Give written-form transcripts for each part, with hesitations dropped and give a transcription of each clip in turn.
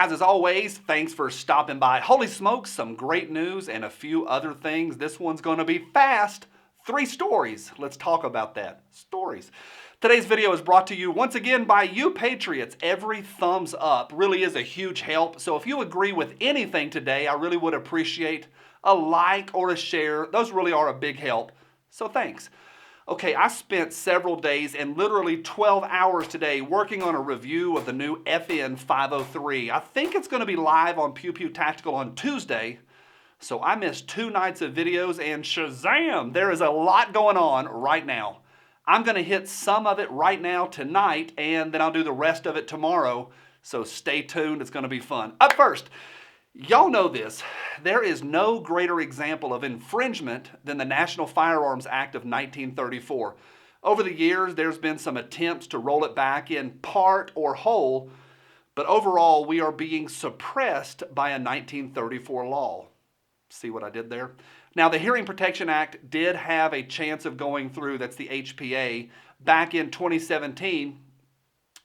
guys, as always, thanks for stopping by. Holy smokes, some great news and a few other things. This one's going to be fast. 3 stories. Let's talk about that. Stories. Today's video is brought to you once again by you Patriots. Every thumbs up really is a huge help. So if you agree with anything today, I really would appreciate a like or a share. Those really are a big help. So thanks. Okay, I spent several days and literally 12 hours today working on a review of the new FN 503. I think it's going to be live on Pew Pew Tactical on Tuesday. So I missed 2 nights of videos and shazam, there is a lot going on right now. I'm going to hit some of it right now tonight, and then I'll do the rest of it tomorrow. So stay tuned. It's going to be fun. Up first, y'all know this. There is no greater example of infringement than the National Firearms Act of 1934. Over the years, there's been some attempts to roll it back in part or whole, but overall, we are being suppressed by a 1934 law. See what I did there? Now, the Hearing Protection Act did have a chance of going through, that's the HPA, back in 2017,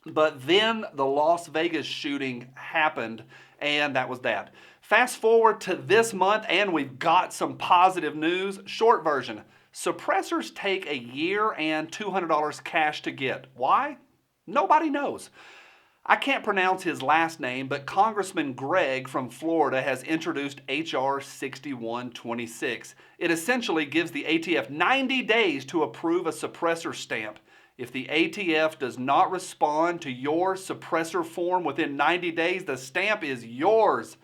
but then the Las Vegas shooting happened, and that was that. Fast forward to this month, and we've got some positive news. Short version, suppressors take a year and $200 cash to get. Why? Nobody knows. I can't pronounce his last name, but Congressman Gregg from Florida has introduced H.R. 6126. It essentially gives the ATF 90 days to approve a suppressor stamp. If the ATF does not respond to your suppressor form within 90 days, the stamp is yours.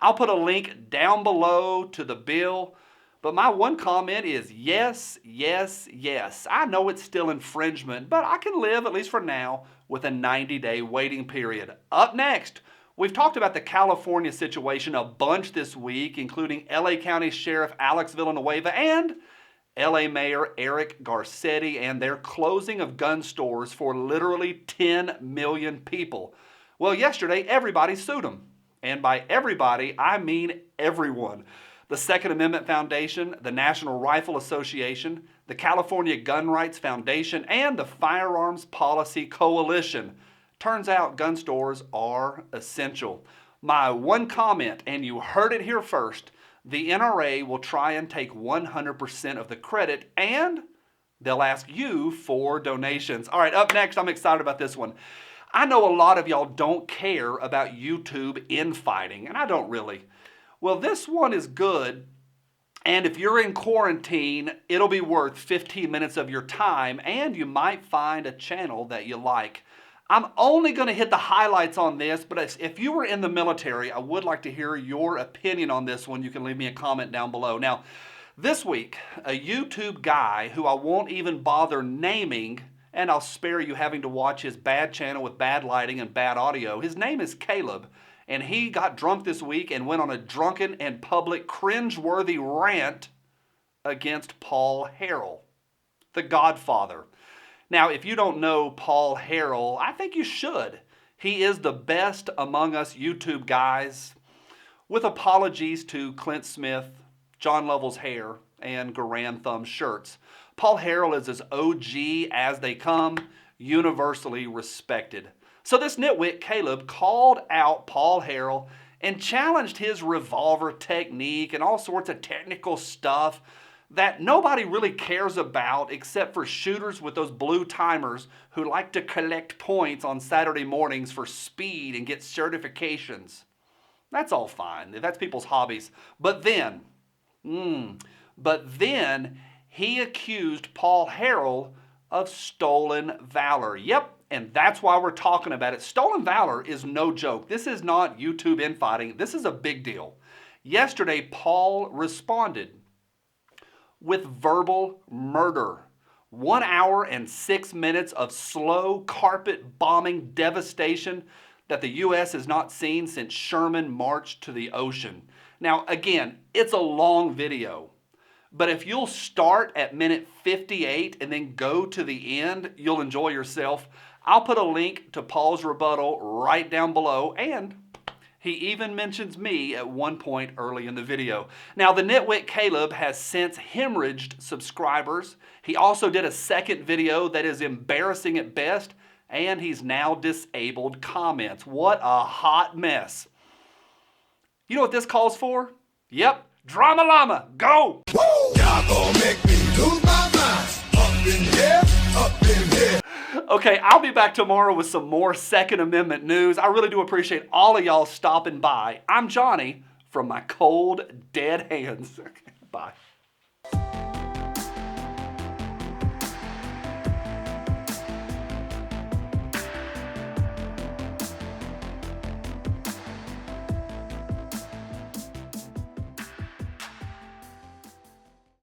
I'll put a link down below to the bill, but my one comment is yes, yes, yes. I know it's still infringement, but I can live, at least for now, with a 90-day waiting period. Up next, we've talked about the California situation a bunch this week, including LA County Sheriff Alex Villanueva and LA Mayor Eric Garcetti and their closing of gun stores for literally 10 million people. Well, yesterday, everybody sued them. And by everybody, I mean everyone. The Second Amendment Foundation, the National Rifle Association, the California Gun Rights Foundation, and the Firearms Policy Coalition. Turns out gun stores are essential. My one comment, and you heard it here first, the NRA will try and take 100% of the credit, and they'll ask you for donations. All right, up next, I'm excited about this one. I know a lot of y'all don't care about YouTube infighting, and I don't really. Well, this one is good, and if you're in quarantine, it'll be worth 15 minutes of your time, and you might find a channel that you like. I'm only going to hit the highlights on this, but if you were in the military, I would like to hear your opinion on this one. You can leave me a comment down below. Now, this week, a YouTube guy who I won't even bother naming, and I'll spare you having to watch his bad channel with bad lighting and bad audio. His name is Caleb, and he got drunk this week and went on a drunken and public cringe-worthy rant against Paul HARRELL, the Godfather. Now, if you don't know Paul HARRELL, I think you should. He is the best among us YouTube guys, with apologies to Clint Smith, John Lovell's hair, and Garand Thumb shirts. Paul HARRELL is as OG as they come, universally respected. So this nitwit, Caleb, called out Paul HARRELL and challenged his revolver technique and all sorts of technical stuff that nobody really cares about except for shooters with those blue timers who like to collect points on Saturday mornings for speed and get certifications. That's all fine. That's people's hobbies. But then he accused Paul HARRELL of stolen valor. Yep, and that's why we're talking about it. Stolen valor is no joke. This is not YouTube infighting. This is a big deal. Yesterday, Paul responded with verbal murder. 1 hour and 6 minutes of slow carpet bombing devastation that the U.S. has not seen since Sherman marched to the ocean. Now, again, it's a long video, but if you'll start at minute 58 and then go to the end, you'll enjoy yourself. I'll put a link to Paul's rebuttal right down below, and he even mentions me at one point early in the video. Now, the nitwit Caleb has since hemorrhaged subscribers. He also did a second video that is embarrassing at best, and he's now disabled comments. What a hot mess. You know what this calls for? Yep, Drama Llama, go! Woo! Y'all gonna make me lose my mind. Up in here, up in here. Okay, I'll be back tomorrow with some more Second Amendment news. I really do appreciate all of y'all stopping by. I'm Johnny from my cold, dead hands. Bye.